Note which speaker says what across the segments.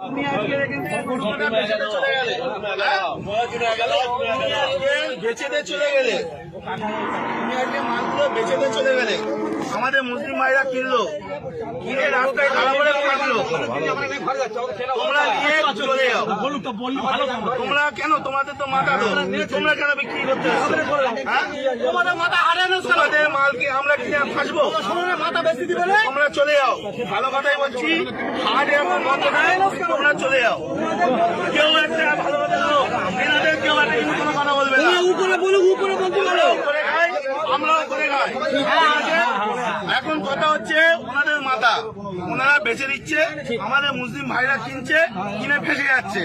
Speaker 1: তুমি আজকে চলে গেলে বেচেতে চলে গেলে তুমি আজকে মালগুলো বেচেতে চলে গেলে আমাদের মুসলিম ভাইরা কিনলো কিনে রাস্তায় খারাপ করে কাটলো তোমরা নিয়ে চলে যাও তোমরা কেন তোমাদের তো মাথা তো তোমরা কেন বিক্রি করতে তোমাদের মাথা হারানো তোমাদের মালকে আমরা কিনে ফাঁসবো মাথা বেশি দিবে তোমরা চলে যাও ভালো কথাই বলছি হাট এখন বন্ধ নাই তোমরা চলে যাও কেউ একটা ভালো কথা এনাদের কেউ একটা কিন্তু কোনো কথা বলবে না উপরে বলো উপরে বলতে পারো করে খাই আমরাও করে খাই এখন কথা হচ্ছে ওনাদের মাথা ওনারা বেঁচে দিচ্ছে আমাদের মুসলিম ভাইরা কিনছে কিনে ফেসে যাচ্ছে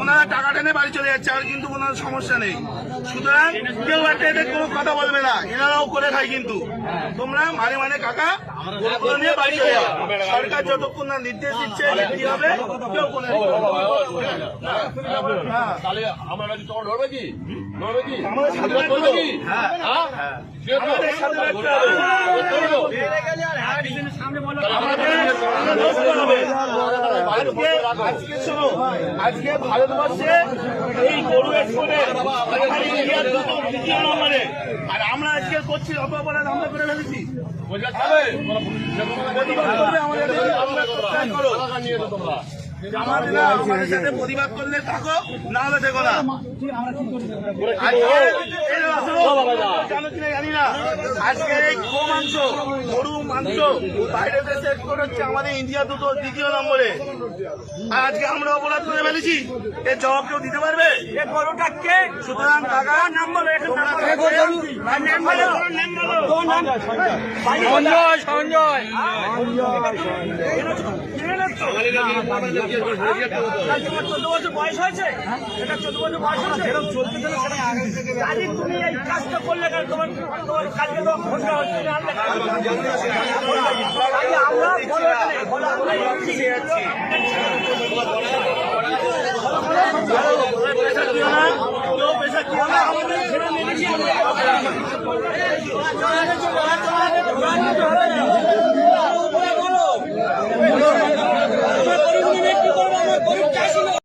Speaker 1: ওনারা টাকা টেনে বাড়ি চলে যাচ্ছে আর কিন্তু কোনো সমস্যা নেই সুতরাং কেউ একটা এদের কোনো কথা বলবে না এনারাও করে খায় কিন্তু তোমরা মানে মানে কাকা নিয়ে বাড়ি চলে যাও সরকার যতক্ষণ না নির্দেশ দিচ্ছে কি হবে কেউ কোনো আজকে ভারতবর্ষে এই গরু এক্সপোর্টের দ্বিতীয় নম্বরে আর আমরা আজকে করছি অপরাধ আমরা করে ফেলেছি আমাদের সাথে প্রতিবাদ করলে থাকো না হলে দেখো না জানি না আজকে এই গো মাংস গরু মাংস বাইরে দেশে এক্সপোর্ট হচ্ছে আমাদের ইন্ডিয়া দ্বিতীয় নম্বরে আর আজকে আমরা অপরাধ করে ফেলেছি এর জবাব কেউ দিতে পারবে সুতরাং টাকা নাম্বার সঞ্জয় 14 বছর বয়স হয়েছে এটা 14 বছর বয়স হয়েছে এরকম চলতে চলে কাজে তুমি এই কাজটা করলে তোমার কাজকে তো ঘন্টা হচ্ছে আমরা